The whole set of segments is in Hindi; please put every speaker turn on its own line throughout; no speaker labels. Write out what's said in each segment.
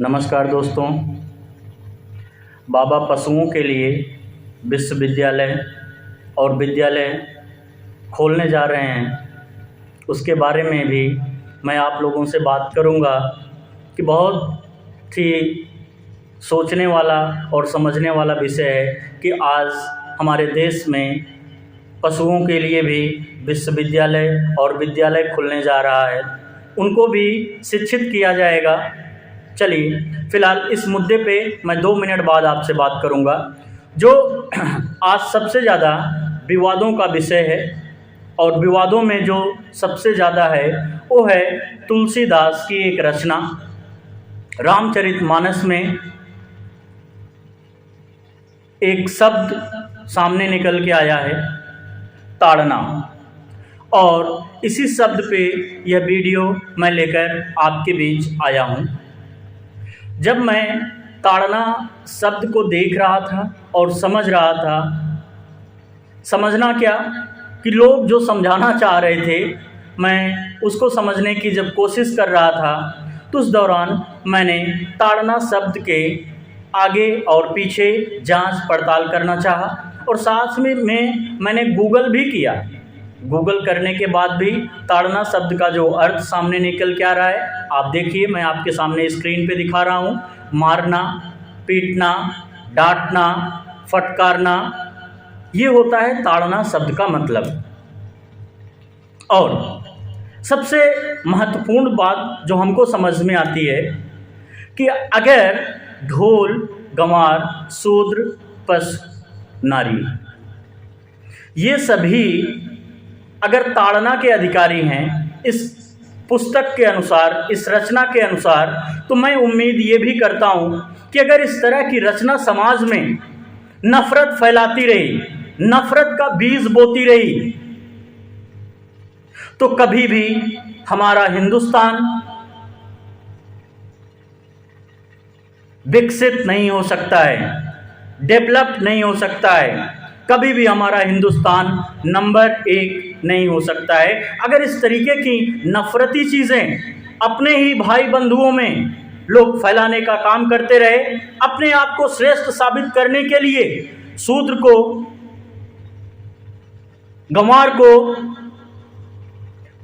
नमस्कार दोस्तों। बाबा पशुओं के लिए विश्वविद्यालय और विद्यालय खोलने जा रहे हैं, उसके बारे में भी मैं आप लोगों से बात करूंगा कि बहुत ही सोचने वाला और समझने वाला विषय है कि आज हमारे देश में पशुओं के लिए भी विश्वविद्यालय और विद्यालय खुलने जा रहा है, उनको भी शिक्षित किया जाएगा। चलिए, फ़िलहाल इस मुद्दे पे मैं 2 मिनट बाद आपसे बात करूंगा। जो आज सबसे ज़्यादा विवादों का विषय है और विवादों में जो सबसे ज़्यादा है वो है तुलसीदास की एक रचना रामचरितमानस में। एक शब्द सामने निकल के आया है, ताड़ना, और इसी शब्द पे यह वीडियो मैं लेकर आपके बीच आया हूँ। जब मैं ताड़ना शब्द को देख रहा था और समझ रहा था, समझना क्या कि लोग जो समझाना चाह रहे थे, मैं उसको समझने की जब कोशिश कर रहा था तो उस दौरान मैंने ताड़ना शब्द के आगे और पीछे जांच पड़ताल करना चाहा और साथ में मैंने गूगल भी किया। गूगल करने के बाद भी ताड़ना शब्द का जो अर्थ सामने निकल के आ रहा है, आप देखिए, मैं आपके सामने स्क्रीन पे दिखा रहा हूँ। मारना, पीटना, डांटना, फटकारना, ये होता है ताड़ना शब्द का मतलब। और सबसे महत्वपूर्ण बात जो हमको समझ में आती है कि अगर ढोल, गंवार, शूद्र, पशु, नारी, ये सभी अगर ताड़ना के अधिकारी हैं इस पुस्तक के अनुसार, इस रचना के अनुसार, तो मैं उम्मीद ये भी करता हूँ कि अगर इस तरह की रचना समाज में नफरत फैलाती रही, नफरत का बीज बोती रही, तो कभी भी हमारा हिंदुस्तान विकसित नहीं हो सकता है, डेवलप नहीं हो सकता है। कभी भी हमारा हिंदुस्तान नंबर 1 नहीं हो सकता है अगर इस तरीके की नफरती चीज़ें अपने ही भाई बंधुओं में लोग फैलाने का काम करते रहे। अपने आप को श्रेष्ठ साबित करने के लिए शूद्र को, गंवार को,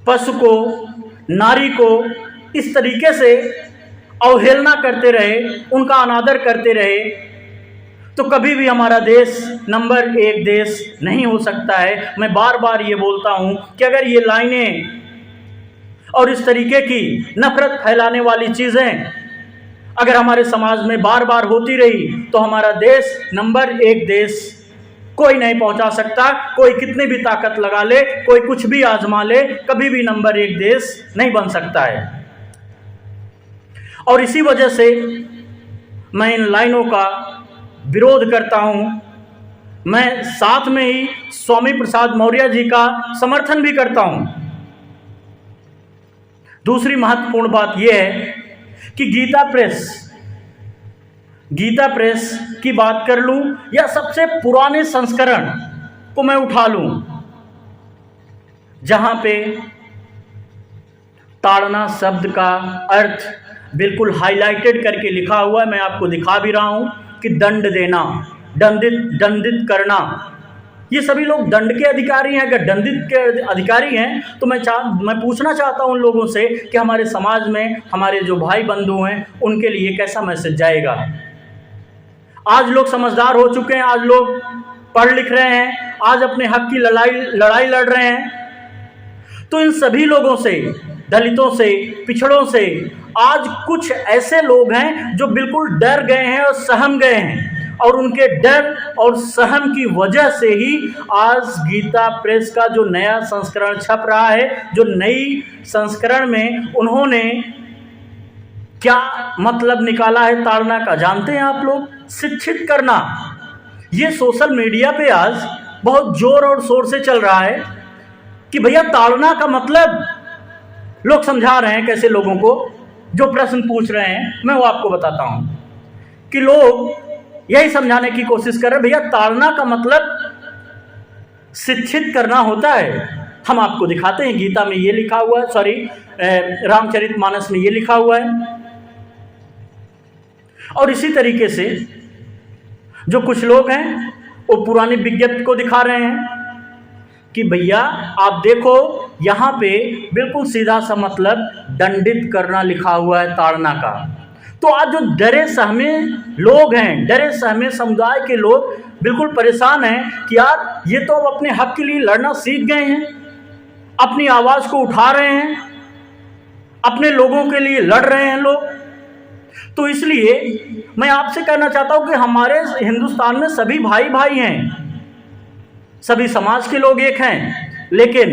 पशु को, नारी को इस तरीके से अवहेलना करते रहे, उनका अनादर करते रहे, तो कभी भी हमारा देश नंबर 1 देश नहीं हो सकता है। मैं बार बार ये बोलता हूँ कि अगर ये लाइनें और इस तरीके की नफरत फैलाने वाली चीज़ें अगर हमारे समाज में बार बार होती रही तो हमारा देश नंबर 1 देश कोई नहीं पहुँचा सकता। कोई कितनी भी ताकत लगा ले, कोई कुछ भी आजमा ले, कभी भी नंबर 1 देश नहीं बन सकता है। और इसी वजह से मैं इन लाइनों का विरोध करता हूं। मैं साथ में ही स्वामी प्रसाद मौर्य जी का समर्थन भी करता हूं। दूसरी महत्वपूर्ण बात यह है कि गीता प्रेस की बात कर लूं या सबसे पुराने संस्करण को मैं उठा लूं, जहां पे ताड़ना शब्द का अर्थ बिल्कुल हाईलाइटेड करके लिखा हुआ है। मैं आपको दिखा भी रहा हूं कि दंड देना, दंडित करना, ये सभी लोग दंड के अधिकारी हैं। अगर दंडित के अधिकारी हैं तो मैं पूछना चाहता हूं उन लोगों से कि हमारे समाज में हमारे जो भाई बंधु हैं उनके लिए कैसा मैसेज जाएगा। आज लोग समझदार हो चुके हैं, आज लोग पढ़ लिख रहे हैं, आज अपने हक की लड़ाई लड़ रहे हैं। तो इन सभी लोगों से, दलितों से, पिछड़ों से, आज कुछ ऐसे लोग हैं जो बिल्कुल डर गए हैं और सहम गए हैं, और उनके डर और सहम की वजह से ही आज गीता प्रेस का जो नया संस्करण छप रहा है, जो नई संस्करण में उन्होंने क्या मतलब निकाला है ताड़ना का, जानते हैं आप लोग? शिक्षित करना। ये सोशल मीडिया पे आज बहुत जोर और शोर से चल रहा है कि भैया ताड़ना का मतलब, लोग समझा रहे हैं कैसे लोगों को, जो प्रश्न पूछ रहे हैं मैं वो आपको बताता हूं कि लोग यही समझाने की कोशिश कर रहे हैं, भैया ताड़ना का मतलब शिक्षित करना होता है। हम आपको दिखाते हैं, गीता में ये लिखा हुआ है, रामचरितमानस में ये लिखा हुआ है और इसी तरीके से जो कुछ लोग हैं वो पुरानी विज्ञप्ति को दिखा रहे हैं कि भैया आप देखो यहाँ पे बिल्कुल सीधा सा मतलब दंडित करना लिखा हुआ है ताड़ना का। तो आज जो डरे सहमे लोग हैं, डरे सहमे समुदाय के लोग बिल्कुल परेशान हैं कि यार ये तो अब अपने हक के लिए लड़ना सीख गए हैं, अपनी आवाज़ को उठा रहे हैं, अपने लोगों के लिए लड़ रहे हैं लोग। तो इसलिए मैं आपसे कहना चाहता हूं कि हमारे हिंदुस्तान में सभी भाई भाई हैं, सभी समाज के लोग एक हैं, लेकिन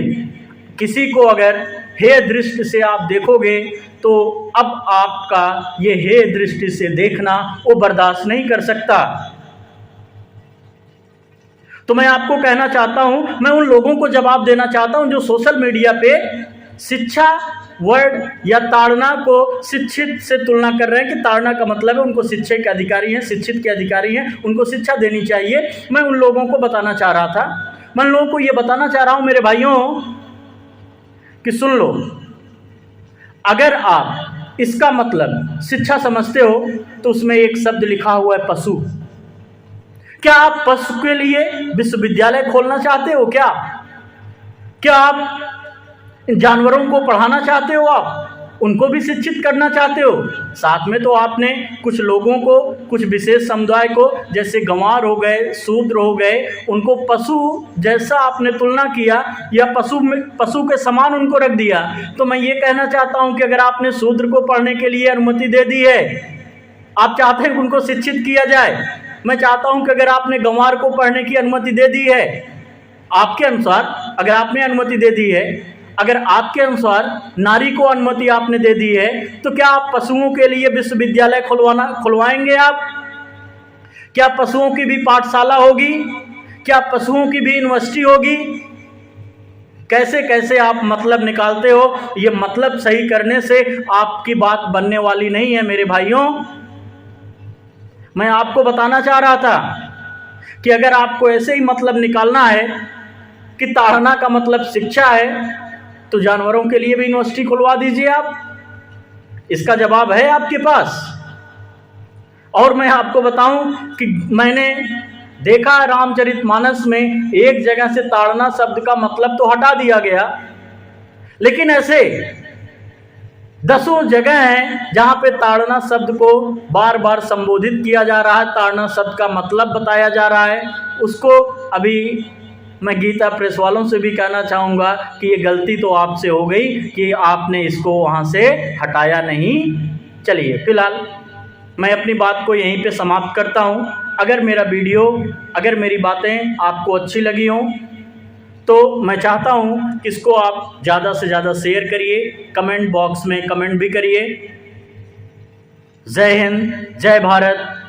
किसी को अगर हेय दृष्टि से आप देखोगे तो अब आपका ये हेय दृष्टि से देखना वो बर्दाश्त नहीं कर सकता। तो मैं आपको कहना चाहता हूं, मैं उन लोगों को जवाब देना चाहता हूं जो सोशल मीडिया पे शिक्षा वर्ड या ताड़ना को शिक्षित से तुलना कर रहे हैं कि ताड़ना का मतलब है उनको शिक्षा के अधिकारी हैं, शिक्षित के अधिकारी हैं, उनको शिक्षा देनी चाहिए। मैं उन लोगों को बताना चाह रहा था, मैं उन लोगों को ये बताना चाह रहा हूं मेरे भाइयों कि सुन लो, अगर आप इसका मतलब शिक्षा समझते हो तो उसमें एक शब्द लिखा हुआ है पशु। क्या आप पशु के लिए विश्वविद्यालय खोलना चाहते हो? क्या आप जानवरों को पढ़ाना चाहते हो? आप उनको भी शिक्षित करना चाहते हो? साथ में तो आपने कुछ लोगों को, कुछ विशेष समुदाय को, जैसे गंवार हो गए, शूद्र हो गए, उनको पशु जैसा आपने तुलना किया या पशु के समान उनको रख दिया। तो मैं ये कहना चाहता हूं कि अगर आपने शूद्र को पढ़ने के लिए अनुमति दे दी है, आप चाहते हैं कि उनको शिक्षित किया जाए, मैं चाहता हूं कि अगर आपने गंवार को पढ़ने की अनुमति दे दी है, आपके अनुसार अगर आपने अनुमति दे दी है, अगर आपके अनुसार नारी को अनुमति आपने दे दी है, तो क्या आप पशुओं के लिए विश्वविद्यालय खुलवाएंगे? आप क्या पशुओं की भी पाठशाला होगी? क्या पशुओं की भी यूनिवर्सिटी होगी? कैसे कैसे आप मतलब निकालते हो? ये मतलब सही करने से आपकी बात बनने वाली नहीं है मेरे भाइयों। मैं आपको बताना चाह रहा था कि अगर आपको ऐसे ही मतलब निकालना है कि ताड़ना का मतलब शिक्षा है, तो जानवरों के लिए भी यूनिवर्सिटी खुलवा दीजिए आप। इसका जवाब है आपके पास। और मैं आपको बताऊं कि मैंने देखा रामचरितमानस में एक जगह से ताड़ना शब्द का मतलब तो हटा दिया गया, लेकिन ऐसे दसों जगह हैं जहां पे ताड़ना शब्द को बार बार संबोधित किया जा रहा है, ताड़ना शब्द का मतलब बताया जा रहा है। उसको अभी मैं गीता प्रेस वालों से भी कहना चाहूँगा कि ये गलती तो आपसे हो गई कि आपने इसको वहाँ से हटाया नहीं। चलिए फिलहाल मैं अपनी बात को यहीं पे समाप्त करता हूँ। अगर मेरा वीडियो, अगर मेरी बातें आपको अच्छी लगी हों तो मैं चाहता हूँ कि इसको आप ज़्यादा से ज़्यादा शेयर करिए, कमेंट बॉक्स में कमेंट भी करिए। जय हिंद, जय भारत।